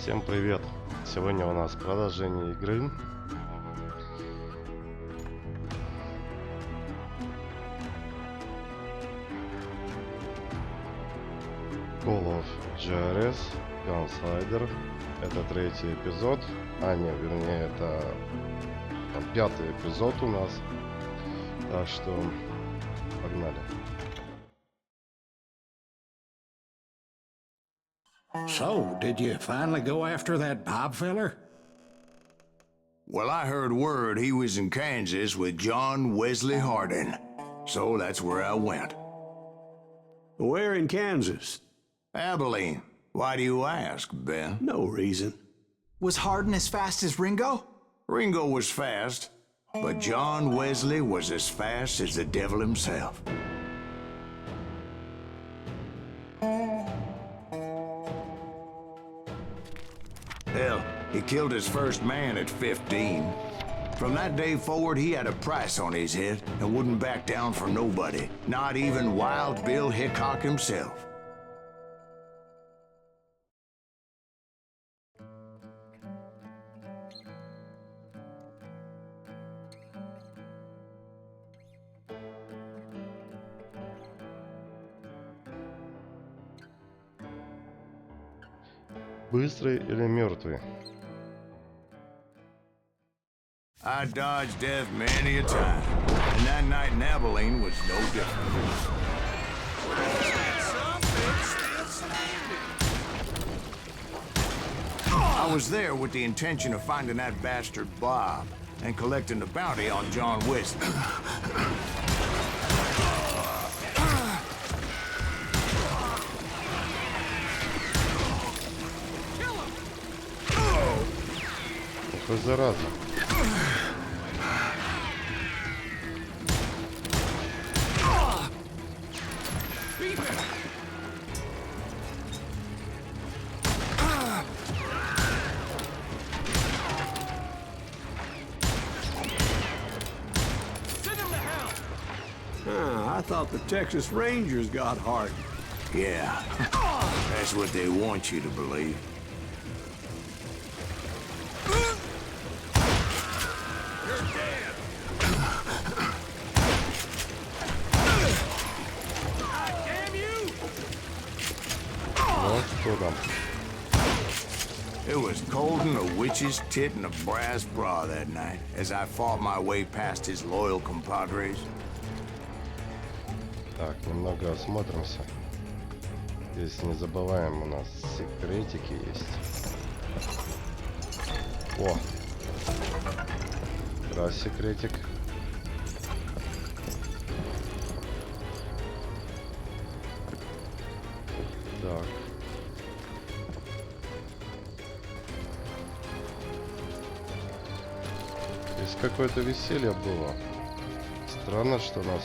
Всем привет! Сегодня у нас продолжение игры. Call of Juarez, Gunslinger. Это третий эпизод. Вернее, это пятый эпизод у нас. Так что погнали. So, did you finally go after that Bob feller? Well, I heard word he was in Kansas with John Wesley Hardin. So that's where I went. Where in Kansas? Abilene. Why do you ask, Ben? No reason. Was Hardin as fast as Ringo? Ringo was fast, but John Wesley was as fast as the devil himself. Hell, he killed his first man at 15. From that day forward, he had a price on his head and wouldn't back down for nobody, not even Wild Bill Hickok himself. Быстрый или мертвый? I dodged death many a time, and that night in Abilene was no different. I was there with the intention of finding that bastard Bob and collecting the bounty on John Wesley. Что зараза? I thought the Texas Rangers got Hardin. Yeah, that's what they want you to believe. It was cold in a witch's tit and a brass bra that night as I fought my way past his loyal compadres. Так, немного осмотримся. Здесь не забываем, у нас секретики есть. О! Раз секретик. Так. Здесь какое-то веселье было. Странно, что нас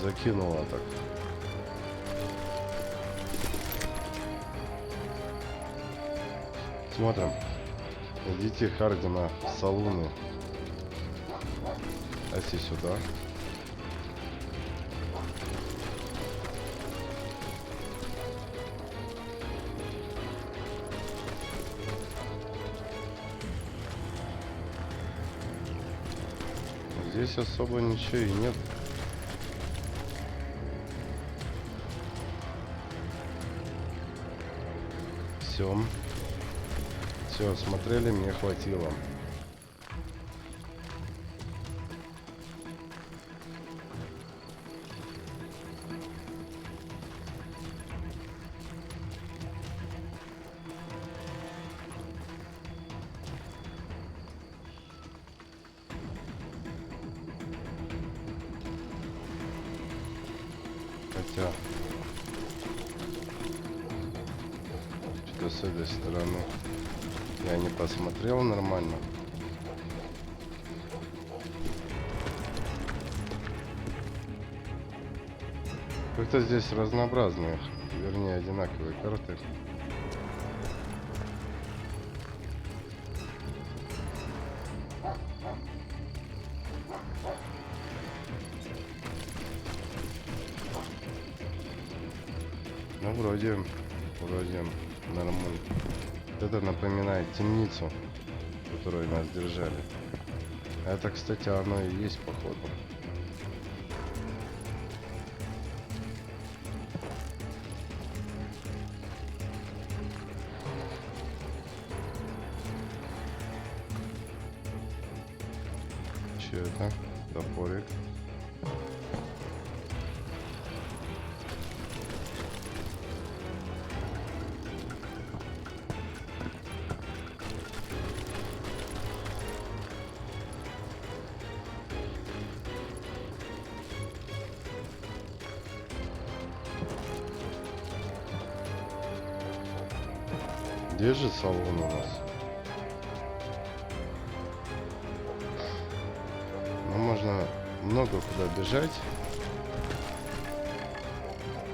закинуло так. Смотрим. Идите Хардина в салуны. Давайте сюда. Здесь особо ничего и нет. Все, смотрели, мне хватило. Хотя что с этой стороны я не посмотрел нормально. Как-то здесь разнообразные, вернее одинаковые карты. Ну, вроде Нормально. Это напоминает темницу, в которой нас держали. Это, кстати, оно и есть, походу. Че это? Топорик. Где же салон у нас? Ну, можно много куда бежать.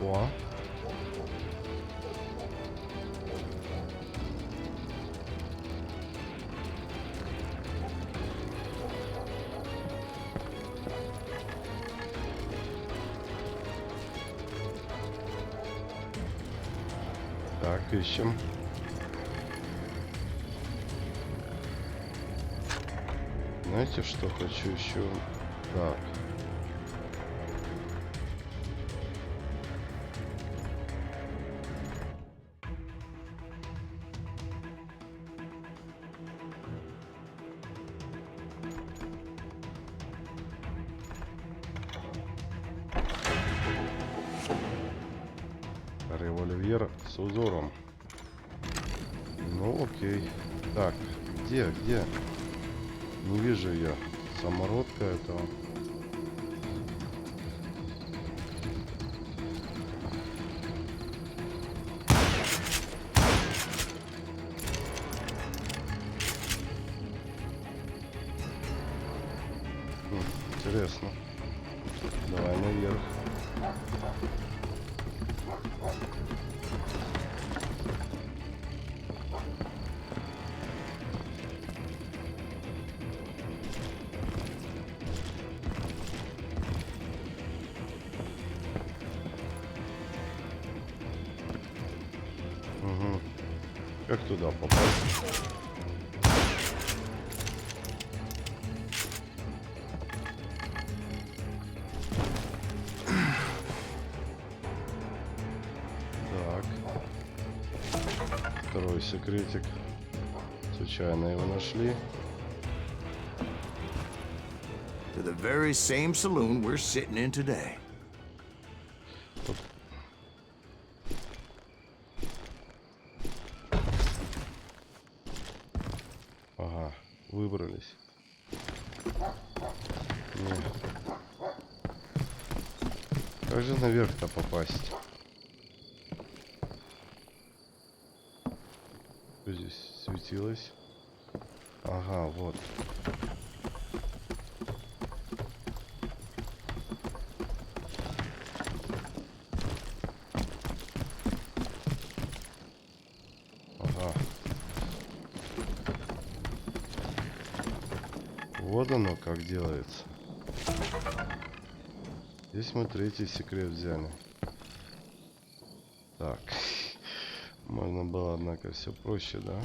О. Так, ищем. Знаете, что хочу еще? Так. Револьвер с узором. Ну окей. Так, где? Не вижу ее. Самородка этого. Интересно. Давай наверх. Угу. Как туда попасть? Второй секретик. Случайно его нашли. To the very same saloon we're sitting in today. Ага, выбрались. Нет. Как же наверх-то попасть? Что здесь светилось? Ага, вот. Ага. Вот оно как делается. Здесь мы третий секрет взяли. Так. Можно было, однако, все проще, да?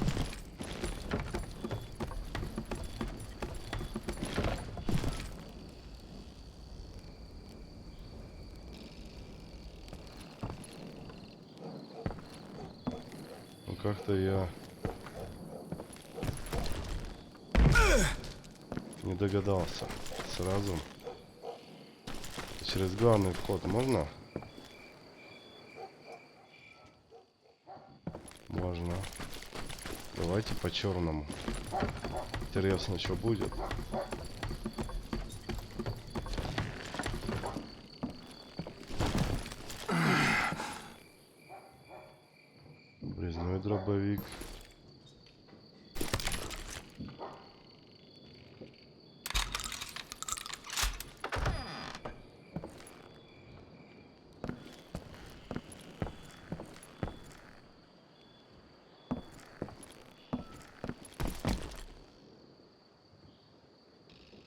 Ну как-то я не догадался сразу. Через главный вход можно? Можно. Давайте по черному. Интересно, что будет. Резной дробовик.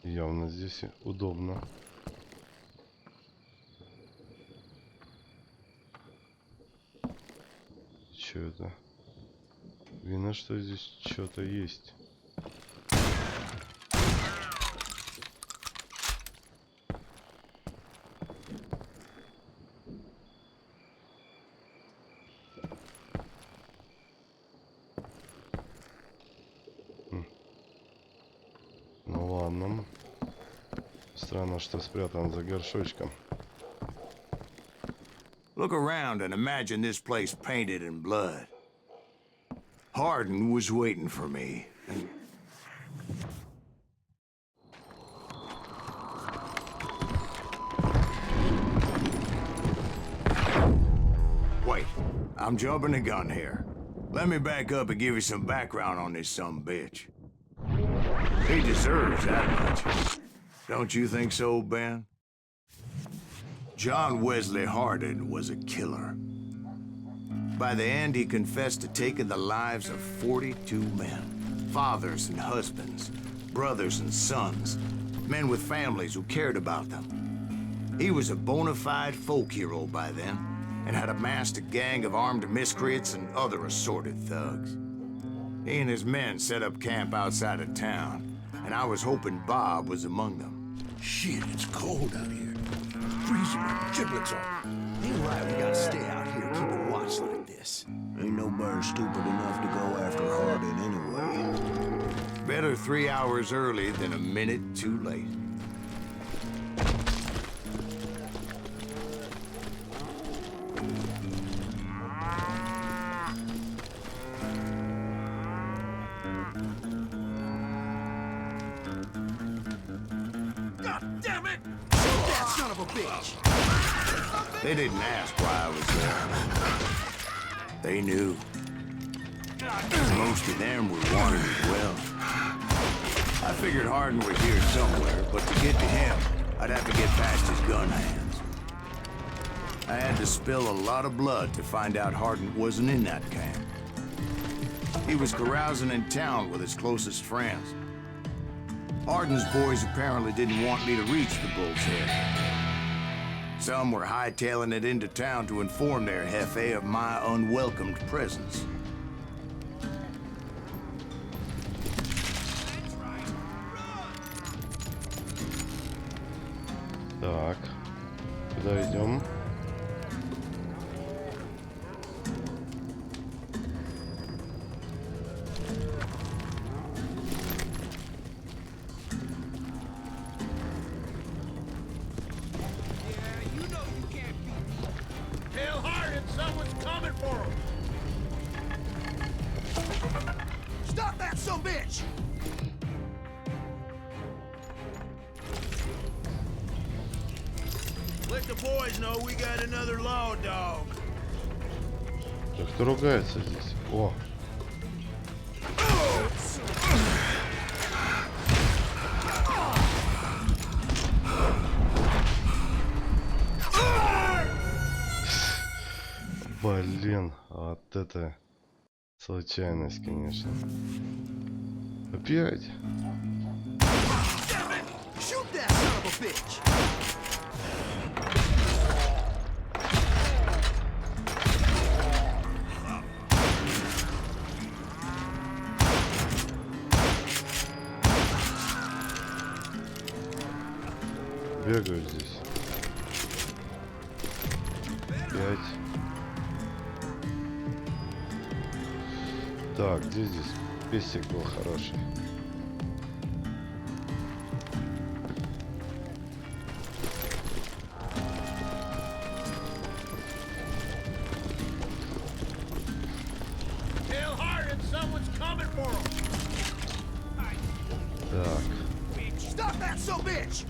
Явно здесь удобно. Что это? Видно, что здесь что-то есть. Ну ладно. Странно, что спрятан за горшочком. Look around and imagine this place painted in blood. Hardin was waiting for me, and... Wait, I'm jumping the gun here. Let me back up and give you some background on this sumbitch. He deserves that much. Don't you think so, Ben? John Wesley Hardin was a killer. By the end, he confessed to taking the lives of 42 men. Fathers and husbands, brothers and sons, men with families who cared about them. He was a bona fide folk hero by then, and had amassed a gang of armed miscreants and other assorted thugs. He and his men set up camp outside of town, and I was hoping Bob was among them. Shit, it's cold out here. Freezing my giblets off. Ain't right we gotta stay out here keeping watch like this. Ain't nobody stupid enough to go after Hardin anyway. Better 3 hours early than a minute too late. God damn it! Shoot that son of a bitch! They didn't ask why I was there. They knew. Most of them were wanted as well. I figured Hardin was here somewhere, but to get to him, I'd have to get past his gun hands. I had to spill a lot of blood to find out Hardin wasn't in that camp. He was carousing in town with his closest friends. Hardin's boys apparently didn't want me to reach the Bull's Head. Some were hightailing it into town to inform their jefe of my unwelcomed presence. Так, куда идем? Stop that son of a bitch! Let the boys know we got another law dog. Да кто ругается здесь? О! Блин, вот это случайность, конечно. Опять? Damn it! Shoot that son of a bitch! Бегаю здесь. 5. Так, где здесь песик был хороший? Tell Hardin someone's coming for him. Так, Stop that son of a bitch!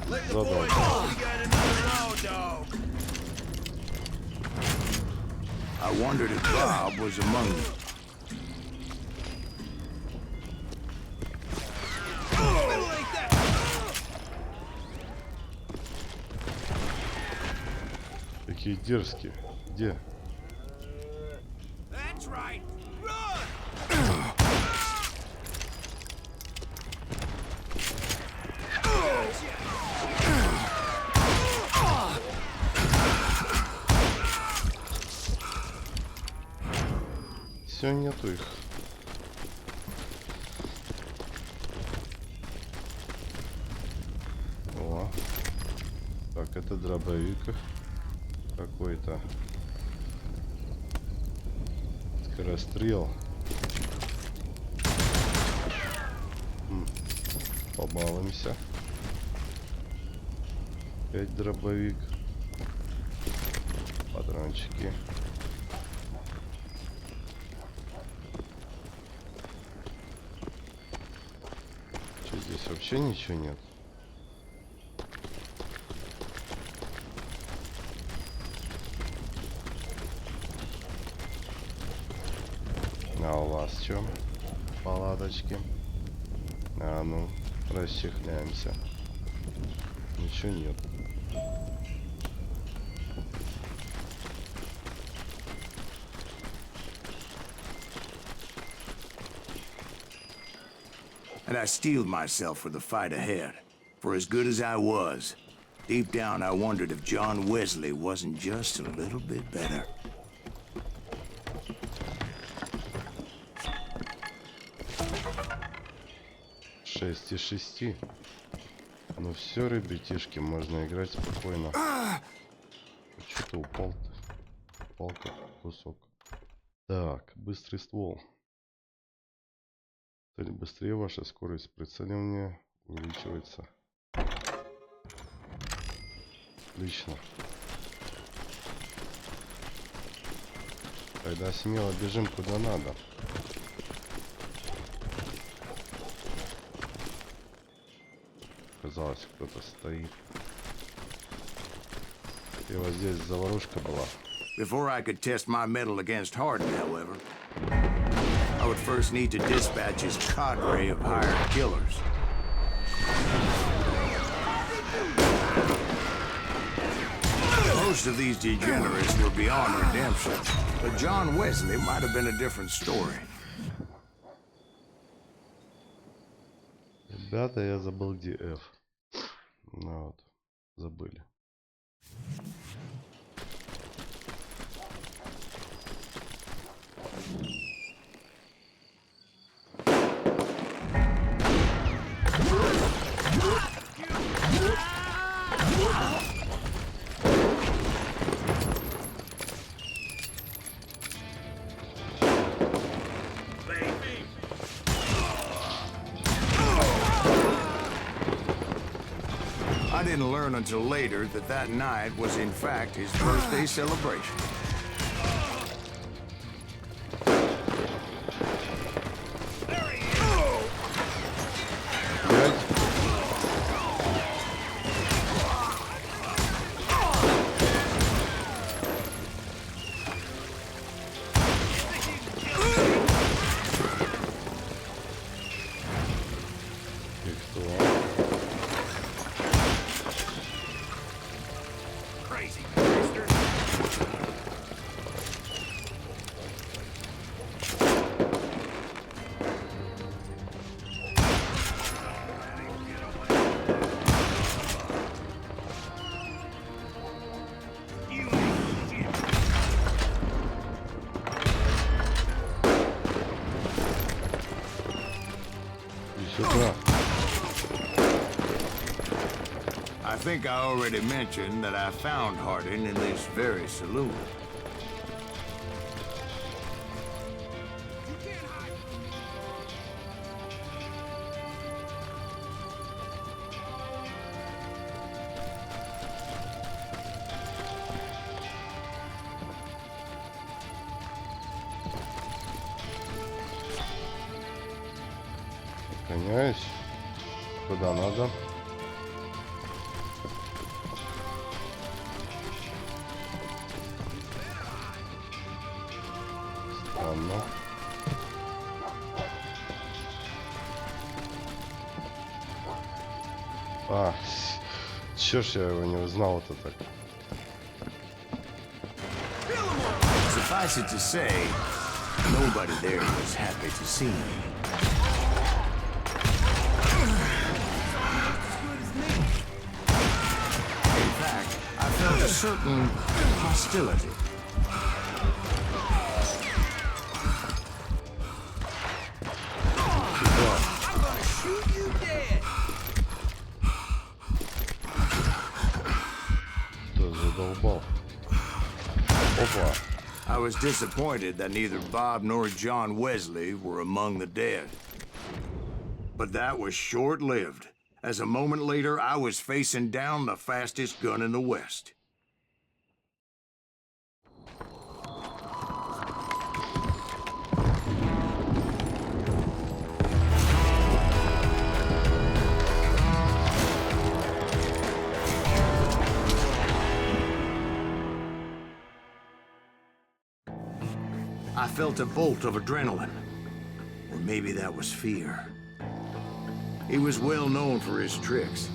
Let the задал. boys know we got another law dog. I wondered if Bob was among them. Какие дерзкие. Где? That's right. Run! Все, нету их. О. Так, это дробовик какой-то. Скорострел. Побалуемся. Опять дробовик. Патрончики. Что, здесь вообще ничего нет? А у вас что? Палаточки. А ну, расчехляемся. Ничего нет. And I steeled myself for the fight ahead. For as good as I was, deep down I wondered if John Wesley wasn't just a little bit better. Шесть из 6. Ну все, ребятишки, можно играть спокойно. Что-то упал-то. Упал как кусок. Так, быстрый ствол. Цель быстрее, ваша скорость прицеливания увеличивается. Отлично. Тогда смело бежим куда надо. Казалось, кто-то стоит. И вот здесь заварушка была. Before I could test my mettle against Hardin, however, I would first need to dispatch his cadre of hired killers. Most of these degenerates were beyond redemption, but John Wesley might have been a different story. Ребята, я забыл, где F. Ну вот, забыли. I didn't learn until later that that night was in fact his birthday celebration. I think I already mentioned that I found Hardin in this very saloon. Гоняюсь. Куда надо. Странно. А, чё ж я его не узнал-то так? Suffice it to say, nobody there was happy to see me. In fact, I felt a certain hostility. Опа. I was disappointed that neither Bob nor John Wesley were among the dead. But that was short-lived, as a moment later I was facing down the fastest gun in the West. I felt a bolt of adrenaline. Or maybe that was fear. He was well known for his tricks,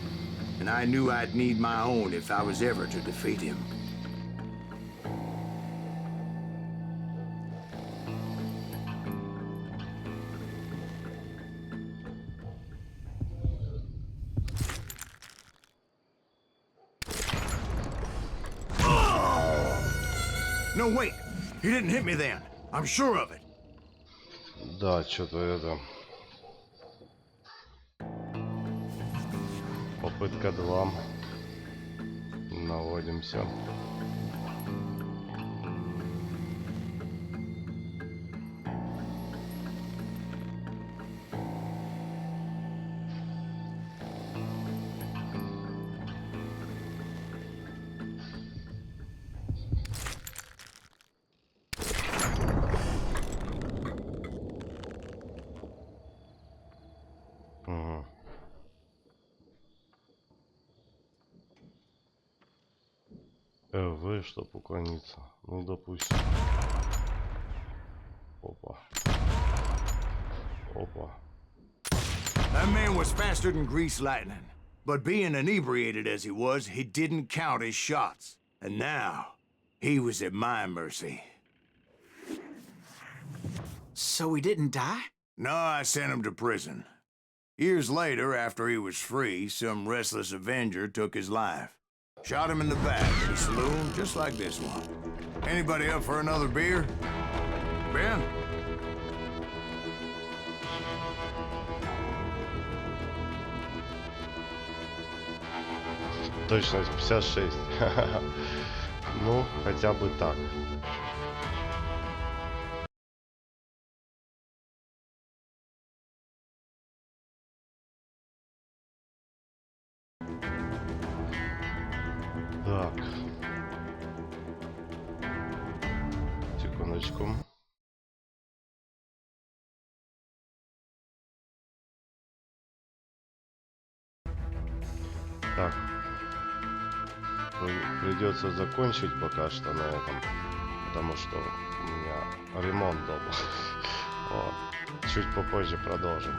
and I knew I'd need my own if I was ever to defeat him. No, wait! He didn't hit me then. I'm sure of it. Да, что-то это... Попытка 2. Наводимся. Вы, чтоб уклониться. Ну, допустим. Опа. Опа. That man was faster than greased lightning. But being inebriated as he was, he didn't count his shots. And now, he was at my mercy. So he didn't die? No, I sent him to prison. Years later, after he was free, some restless avenger took his life. Shot him in the back at a saloon just like this one. Anybody up for another beer? Ben? Точность 56. Ну, хотя бы так. Так. Секундочку. Так. Придется закончить пока что на этом, потому что у меня ремонт дома. Вот. Чуть попозже продолжим.